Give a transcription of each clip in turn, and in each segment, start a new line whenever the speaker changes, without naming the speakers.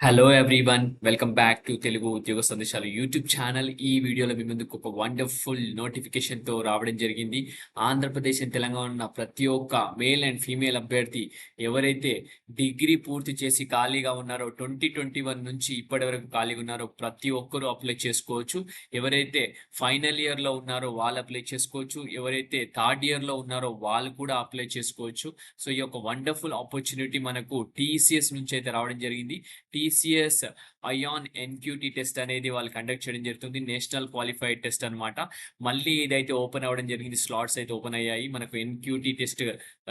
Hello everyone, welcome back to Telugu ఉద్యోగ సందేశాలు YouTube channel. ఈ వీడియోలో మీ ముందుకు ఒక వండర్ఫుల్ నోటిఫికేషన్తో రావడం జరిగింది. ఆంధ్రప్రదేశ్ అండ్ తెలంగాణ ఉన్న ప్రతి ఒక్క మేల్ అండ్ ఫీమేల్ అభ్యర్థి ఎవరైతే డిగ్రీ పూర్తి చేసి ఖాళీగా ఉన్నారో 2021 నుంచి ఇప్పటి వరకు ఖాళీగా ఉన్నారో ప్రతి ఒక్కరూ అప్లై చేసుకోవచ్చు. ఎవరైతే ఫైనల్ ఇయర్లో ఉన్నారో వాళ్ళు అప్లై చేసుకోవచ్చు. ఎవరైతే థర్డ్ ఇయర్లో ఉన్నారో వాళ్ళు కూడా అప్లై చేసుకోవచ్చు. సో ఈ యొక్క వండర్ఫుల్ ఆపర్చునిటీ మనకు టీసీఎస్ నుంచి అయితే రావడం జరిగింది. టీసీఎస్ అయాన్ ఎన్క్యూటీ టెస్ట్ అనేది వాళ్ళు కండక్ట్ చేయడం జరుగుతుంది. నేషనల్ క్వాలిఫైడ్ టెస్ట్ అనమాట. మళ్ళీ ఇదైతే ఓపెన్ అవ్వడం జరిగింది. స్లాట్స్ అయితే ఓపెన్ అయ్యాయి. మనకు ఎన్క్యూటీ టెస్ట్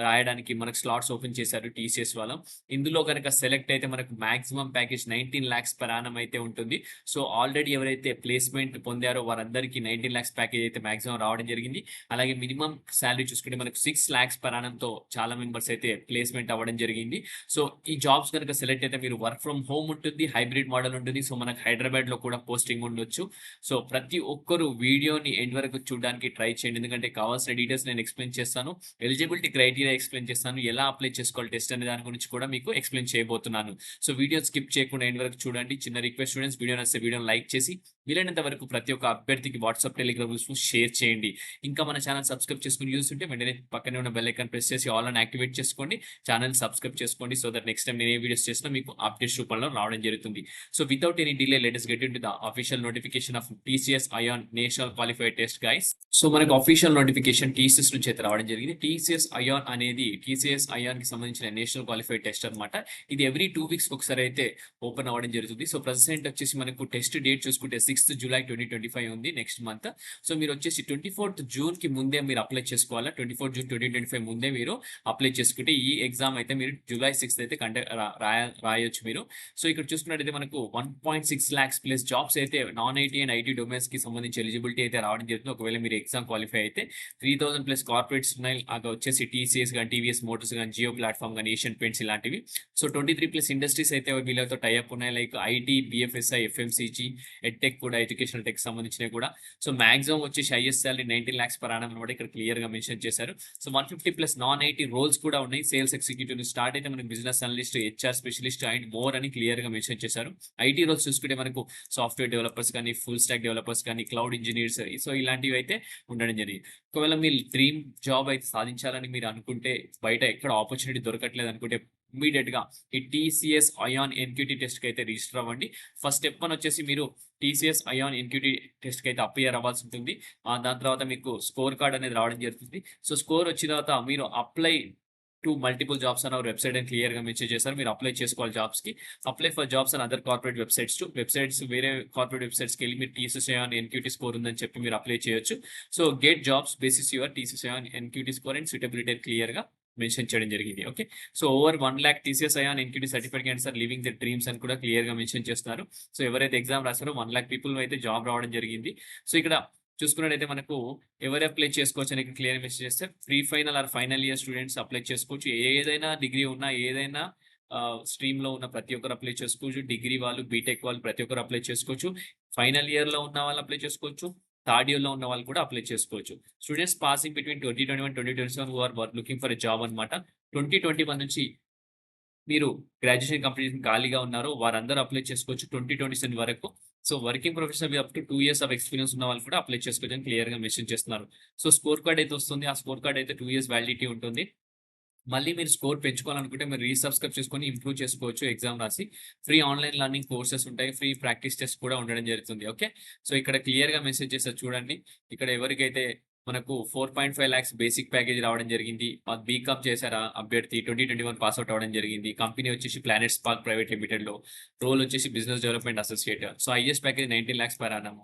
రాయడానికి మనకు స్లాట్స్ ఓపెన్ చేశారు టీసీఎస్ వాళ్ళు. ఇందులో కనుక సెలెక్ట్ అయితే మనకు maximum package 19 lakhs per annum అయితే ఉంటుంది. సో ఆల్రెడీ ఎవరైతే ప్లేస్మెంట్ పొందారో వారందరికీ 19 lakhs ప్యాకేజ్ అయితే మాక్సిమం రావడం జరిగింది. అలాగే మినిమం శాలరీ చూసుకుంటే మనకు 6 lakhs per annum తో చాలా మెంబర్స్ అయితే ప్లేస్మెంట్ అవ్వడం జరిగింది. సో ఈ జాబ్స్ కనుక సెలెక్ట్ అయితే మీరు వర్క్ ఫ్రమ్ హోమ్ ఉంటుంది, హైబ్రిడ్ మోడల్ ఉంటుంది. సో మనకు హైదరాబాద్ లో కూడా పోస్టింగ్ ఉండొచ్చు. సో ప్రతి ఒక్కరు వీడియోని ఎండ్ వరకు చూడడానికి ట్రై చేయండి, ఎందుకంటే కావాల్సిన డీటెయిల్స్ నేను ఎక్స్ప్లెయిన్ చేస్తాను. ఎలిజిబిలిటీ క్రైటీరియా ఎక్స్ప్లెయిన్ చేస్తాను, ఎలా అప్లై చేసుకోవాలి టెస్ట్ అనే దాని గురించి కూడా మీకు ఎక్స్ప్లెయిన్ చేయబోతున్నాను. సో వీడియో స్కిప్ చేయకుండా ఎండ్ వరకు చూడండి. చిన్న రిక్వెస్ట్ స్టూడెంట్స్, వీడియో నచ్చితే వీడియోని లైక్ చేసి వీలైనంత వరకు ప్రతి ఒక్క అభ్యర్థికి వాట్సాప్, టెలిగ్రామ్ గ్రూప్స్ షేర్ చేయండి. ఇంకా మన ఛానల్ సబ్స్క్రైబ్ చేసుకుని చూస్తుంటే వెంటనే పక్కనే ఉన్న బెల్ ఐకాన్ ప్రెస్ చేసి ఆల్ అని యాక్టివేట్ చేసుకోండి. ఛానల్ సబ్స్క్రైబ్ చేసుకోండి. సో దట్ నెక్స్ట్ టైం నేను ఏ వీడియోస్ చేసినా మీకు అప్డేట్స్ రూపంలో రావడం జరుగుతుంది. So without any delay let us get into the official notification of TCS Ion National Qualified Test, guys. So మనకు అఫీషియల్ నోటిఫికేషన్ టీసీఎస్ నుంచి అయితే రావడం జరిగింది. టీసీఎస్ అయాన్ అనేది టీసీఎస్ అయాన్ కి సంబంధించిన నేషనల్ క్వాలిఫైడ్ టెస్ట్ అనమాట. ఇది ఎవ్రీ 2 weeks ఒకసారి అయితే ఓపెన్ అవ్వడం జరుగుతుంది. సో ప్రెసెంట్ వచ్చేసి మనకు టెస్ట్ డేట్ చూసుకుంటే 6th July 2025 ఉంది, నెక్స్ట్ మంత్. సో మీరు వచ్చేసి 24th June కి ముందే మీరు అప్లై చేసుకోవాలా. 24th June 2025 ముందే మీరు అప్లై చేసుకుంటే ఈ ఎగ్జామ్ అయితే మీరు July 6th అయితే రాయొచ్చు మీరు. సో ఇక్కడ చూసుకున్నట్టయితే మనకు 1.6 lakhs ప్లస్ జాబ్స్ అయితే non IT and IT domains కి సంబంధించి ఎలిజిబిలిటీ అయితే రావడం జరుగుతుంది. ఒకవేళ మీరు ఎగ్జామ్ క్వాలిఫై అయితే 3000 ప్లస్ కార్పొరేట్స్ ఉన్నాయి. అక్కడ వచ్చేసి టీసీఎస్ కానీ, టీవీఎస్ మోటార్స్ కానీ, జియో ప్లాట్ఫామ్ కానీ, ఏషియన్ పెయింట్స్ ఇలాంటివి. సో 23 ప్లస్ ఇండస్ట్రీస్ అయితే వీళ్ళతో టైఅప్ ఉన్నాయి, like IT, BFSI, FMCG, edtech కూడా, ఎడ్యుకేషనల్ టెక్ సంబంధించినవి కూడా. సో మాక్సిమం వచ్చేసి highest salary 19 lakhs per annum అనమాట, ఇక్కడ క్లియర్ గా మెన్షన్ చేశారు. So 150 plus non IT roles కూడా ఉన్నాయి. సేల్స్ ఎగ్జిక్యూటివ్ స్టార్ట్ అయితే మనకి business analyst, HR specialist and more అని క్లియర్ గా మెన్షన్ చేశారు. ఐటీ రోల్స్ చూసుకుంటే మనకు సాఫ్ట్వేర్ డెవలపర్స్ కానీ, ఫుల్ స్టాక్ డెవలపర్స్ కానీ, క్లౌడ్ ఇంజనీర్స్, సో ఇలాంటివి అయితే ఉండడం జరిగింది. ఒకవేళ మీరు డ్రీమ్ జాబ్ అయితే సాధించాలని మీరు అనుకుంటే, బయట ఎక్కడ ఆపర్చునిటీ దొరకట్లేదు అనుకుంటే ఇమీడియట్ గా ఈ టీసీఎస్ అయాన్ ఎన్క్యూటీ టెస్ట్ కి అయితే రిజిస్టర్ అవ్వండి. ఫస్ట్ స్టెప్ అని వచ్చేసి మీరు టీసీఎస్ అయాన్ ఎన్క్యూటీ టెస్ట్ కి అయితే అపియర్ అవ్వాల్సి ఉంటుంది. దాని తర్వాత మీకు స్కోర్ కార్డ్ అనేది రావడం జరుగుతుంది. సో స్కోర్ వచ్చిన తర్వాత మీరు అప్లై టు మల్టిపుల్ జాబ్స్ అన్న వెబ్సైట్ అని క్లియర్ గా మెన్షన్ చేస్తారు. మీరు అప్లై చేసుకోవాలి జాబ్స్ కి. Apply for jobs and other corporate websites to websites, వేరే కార్పొరేట్ వెబ్సైట్స్ కి వెళ్ళి మీరు టీసీఎస్ అయాన్ ఎన్క్యూటీ స్కోర్ ఉందని చెప్పి మీరు అప్లై చేయొచ్చు. So get jobs basis your TCS ION NQT score and suitability clear గా మెన్షన్ చేయడం జరిగింది. Okay, so over 1 lakh TCS ION NQT certified candidates are living the dreams అని కూడా clear గా మెన్షన్ చేస్తున్నారు. సో ఎవరైతే ఎగ్జామ్ రాస్తారో 1 lakh పీపుల్ అయితే జాబ్ రావడం జరిగింది. సో ఇక్కడ చూసుకున్నట్టయితే మనకు ఎవరు అప్లై చేసుకోవచ్చు అని క్లియర్ మెసేజ్ చేస్తే pre final or final year students apply చేసుకోవచ్చు. ఏదైనా డిగ్రీ ఉన్నా, ఏదైనా స్ట్రీమ్ లో ఉన్న ప్రతి ఒక్కరు అప్లై చేసుకోవచ్చు. డిగ్రీ వాళ్ళు, బీటెక్ వాళ్ళు ప్రతి ఒక్కరు అప్లై చేసుకోవచ్చు. ఫైనల్ ఇయర్ లో ఉన్న వాళ్ళు అప్లై చేసుకోవచ్చు. థర్డ్ ఇయర్ లో ఉన్న వాళ్ళు కూడా అప్లై చేసుకోవచ్చు. Students passing between 2021 2027 who are looking for a job అనమాట. 2021 నుంచి మీరు గ్రాడ్యుయేషన్ కంప్లీట్ ఖాళీగా ఉన్నారో వారందరూ అప్లై చేసుకోవచ్చు 2027 వరకు. So working professional up to 2 years of experience ఉన్న వాళ్ళు కూడా అప్లై చేసుకోవచ్చు అని క్లియర్ గా మెన్షన్ చేస్తున్నారు. సో స్కోర్ కార్డ్ అయితే వస్తుంది. ఆ స్కోర్ కార్డ్ అయితే 2 years వ్యాలిడిటీ ఉంటుంది. మళ్ళీ మీరు స్కోర్ పెంచుకోవాలనుకుంటే మీరు రీసబ్స్క్రైబ్ చేసుకొని ఇంప్రూవ్ చేసుకోవచ్చు. ఎగ్జామ్ రాసి ఫ్రీ ఆన్లైన్ లెర్నింగ్ కోర్సెస్ ఉంటాయి, ఫ్రీ ప్రాక్టీస్ టెస్ట్ కూడా ఉండడం జరుగుతుంది. ఓకే, సో ఇక్కడ క్లియర్ గా మెసేజ్ చేస్తారు చూడండి. ఇక్కడ ఎవరికైతే మనకు 4.5 lakhs బేసిక్ ప్యాకేజ్ రావడం జరిగింది. బీకామ్ చేశారా అభ్యర్థి 2021 పాస్ అవుట్ అవడం జరిగింది. కంపెనీ వచ్చేసి ప్లానెట్ స్పార్క్ ప్రైవేట్ లిమిటెడ్ లో, రోల్ వచ్చేసి business development associate. So highest package 19 lakhs per annum.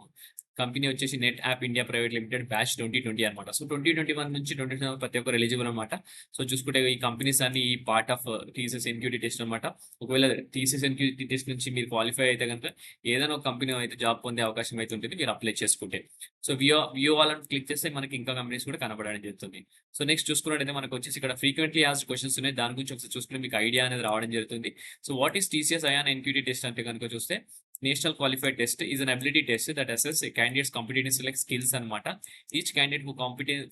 Company వచ్చేసి NetApp India private limited, batch 2020 అనమాట. సో 2021 నుంచి 2021 ప్రతి ఒక్కరు ఎలిజిబుల్ అనమాట. సో చూసుకుంటే ఈ కంపెనీస్ అన్ని ఈ part of TCS NQT test అనమాట. ఒకవేళ టీసీఎస్ ఎన్క్యూటీ టెస్ట్ నుంచి మీరు క్వాలిఫై అయితే కనుక ఏదైనా ఒక కంపెనీ అయితే జాబ్ పొందే అవకాశం అయితే ఉంటుంది మీరు అప్లై చేసుకుంటే. సో వ్యూ వాళ్ళని క్లిక్ చేస్తే మనకి ఇంకా కంపెనీస్ కూడా కనబడడం జరుగుతుంది. సో నెక్స్ట్ చూసుకున్నట్టయితే మనకు వచ్చేసి ఇక్కడ ఫ్రీక్వెంట్లీ ఆస్క్డ్ క్వశ్చన్స్ ఉన్నాయి. దాని గురించి ఒకసారి చూసుకుంటే మీకు ఐడియా అనేది రావడం జరుగుతుంది. So what is TCS ION NQT test అంటే కనుక చూస్తే, national qualified test is an ability test that assess a candidate's competency like skills అనమాట. Each candidate who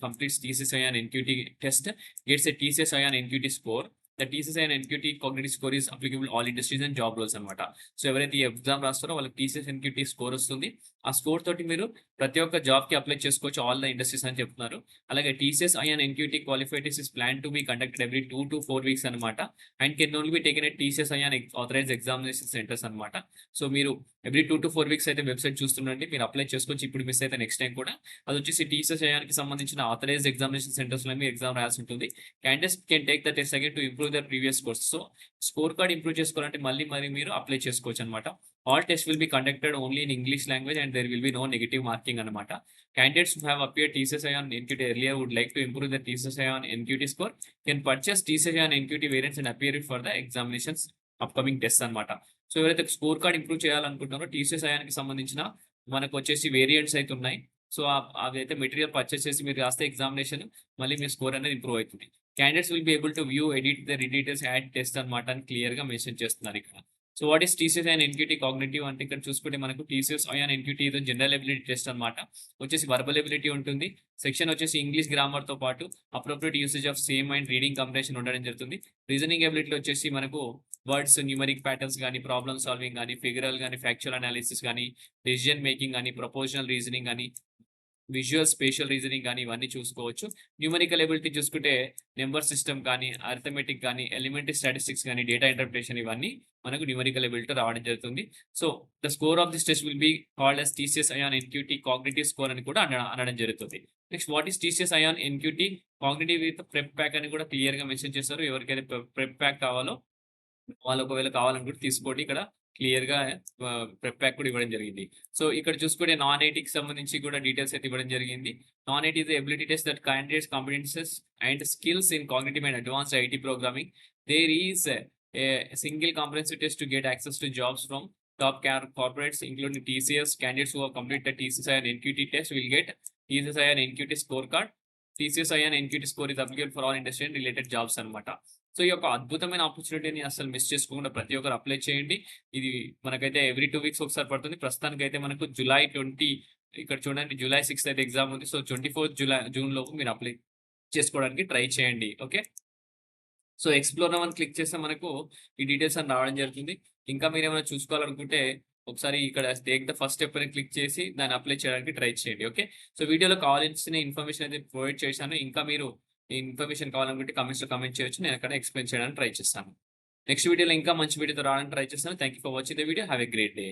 completes TCS ION NQT test gets a TCS ION NQT score the TCS and NQT cognitive score is applicable all industries and job roles అనమాట. So ఎవరైతే ఈ exam రాస్తారో వాళ్ళకి TCS NQT score వస్తుంది. ఆ score తోటి మీరు ప్రతి ఒక్క జాబ్‌కి అప్లై చేసుకోవచ్చు ఆల్ ద ఇండస్ట్రీస్ అని చెప్తున్నారు. అలాగే TCS iON NQT qualified test is plan to be conducted every 2-4 weeks అనమాట. And can only be taken at TCS iON authorised examination centres అనమాట. సో మీరు ఎవ్రీ 2-4 వీక్స్ అయితే వెబ్‌సైట్ చూస్తుండండి. మీరు అప్లై చేసుకోవచ్చు. ఇప్పుడు మిస్ అయితే నెక్స్ట్ టైమ్ కూడా. అదొచ్చేసి టీసీఎస్ ఐఎన్‌కి సంబంధించిన ఆథరైజ్డ్ ఎగ్జామినేషన్ సెంటర్స్‌లో మీరు ఎగ్జామ్ రాయాల్సి ఉంటుంది. Candidates can take the test again to improve their previous scores. So score card improve చేసుకోవాలంటే మళ్ళీ మరి మీరు అప్లై చేసుకోవచ్చు అనమాట. All test will be conducted only in English language and there will be no negative marking అనమాట. Candidates who have appeared TCSI on NQT earlier would like to improve their TCSI on NQT score can purchase TCSI on NQT variants and appear for the examinations upcoming test అనమాట. So ఎవరైతే score card improve చేయాలనుకుంటున్నారో TCS ఐఎన్‌కి సంబంధించిన మనకొచ్చేసి variants అయితే ఉన్నాయి. So అవైతే material purchase చేసి మీరు రాస్తే ఎగ్జామినేషన్ మళ్ళీ మీ స్కోర్ అనేది ఇంప్రూవ్ అవుతుంది. Candidates will be able to view, edit the details, add test అనమాట అని క్లియర్‌గా మెన్షన్ చేస్తున్నారు ఇక్కడ. So what is TCS and NQT cognitive అంటే ఇక్కడ చూసుకుంటే మనకు టీసీఎస్ ఐఎన్ ఎన్క్యూటీ ఇది జనరల్ ఎబిలిటీ టెస్ట్ అనమాట. వచ్చేసి వర్బల్ ఎబిలిటీ ఉంటుంది. సెక్షన్ వచ్చేసి ఇంగ్లీష్ గ్రామర్‌తో పాటు appropriate usage of same and reading comprehension ఉండడం జరుగుతుంది. రీజనింగ్ ఎబిలిటీలో వచ్చేసి మనకు వర్డ్స్, న్యూమరిక్ ప్యాటర్న్స్ గానీ, ప్రాబ్లమ్ సాల్వింగ్ గానీ, ఫిగరల్ గానీ, ఫ్యాక్చువల్ అనాలిసిస్ గానీ, డెసిషన్ మేకింగ్ గానీ, ప్రపోర్షనల్ రీజనింగ్ గానీ, విజువల్, స్పేషియల్ రీజనింగ్ గానీ ఇవన్నీ చూసుకోవచ్చు. న్యూమరికల్ ఎబిలిటీ చూసుకుంటే నంబర్ సిస్టమ్ కానీ, అరిథమెటిక్ గానీ, ఎలిమెంటరీ స్టాటిస్టిక్స్ గానీ, డేటా ఇంటర్ప్రిటేషన్ ఇవన్నీ మనకు న్యూమరికల్ ఎబిలిటీ రావడం జరుగుతుంది. So the score of this test will be called as TCS iON NQT cognitive score అని కూడా అనడం జరుగుతుంది. Next what is TCS iON NQT cognitive with prep pack అని కూడా క్లియర్‌గా మెన్షన్ చేశారు. ఎవరికైతే ప్రెప్ ప్యాక్ కావాలో వాళ్ళు ఒకవేళ కావాలనుకుంటే తీసుకోండి. ఇక్కడ క్లియర్‌గా ప్రెప్ ప్యాక్ కూడా ఇవ్వడం జరిగింది. సో ఇక్కడ చూసుకుంటే నాన్ ఐటీకి సంబంధించి కూడా డీటెయిల్స్ అయితే ఇవ్వడం జరిగింది. Non IT is the ability test that candidates competencies and skills in cognitive and advanced IT programming. There is a single comprehensive test to get access to jobs from top corporates including TCS. Candidates who have completed TCSI and NQT test will get TCSI and NQT scorecard. TCSI and NQT score is applicable for all industry and related jobs అన్నమాట. So ఈ యొక్క అద్భుతమైన ఆపర్చునిటీని అసలు miss చేసుకోకుండా ప్రతి ఒక్కరు apply చేయండి. ఇది మనకైతే ఎవ్రీ 2 వీక్స్ ఒకసారి పడుతుంది. ప్రస్తుతానికైతే మనకు జులై 20 ఇక్కడ చూడండి జులై 6 అయితే ఎగ్జామ్ ఉంది. సో 24 జూన్ లోపు మీరు అప్లై చేసుకోవడానికి ట్రై చేయండి. ఓకే. సో ఎక్స్‌ప్లోర్ నౌ అని క్లిక్ చేస్తే మనకు ఈ డీటెయిల్స్ అన్ని రావడం జరుగుతుంది. ఇంకా మీరేమైనా చూసుకోవాలనుకుంటే ఒకసారి ఇక్కడ టేక్ ద ఫస్ట్ స్టెప్ అని క్లిక్ చేసి దాన్ని అప్లై చేయడానికి ట్రై చేయండి. ఓకే. సో వీడియోలో కావాల్సిన ఇన్ఫర్మేషన్ అయితే ప్రొవైడ్ చేశాను. ఇంకా మీరు ఈ ఇన్ఫర్మేషన్ కావాలనుకుంటే కామెంట్స్‌లో కామెంట్ చేయొచ్చు. నేను అక్కడ ఎక్స్‌ప్లెయిన్ చేయడానికి ట్రై చేస్తాను. నెక్స్ట్ వీడియోలో ఇంకా మంచి వీడియోతో రావడానికి ట్రై చేస్తాను. Thank you for watching the video. Have a great day.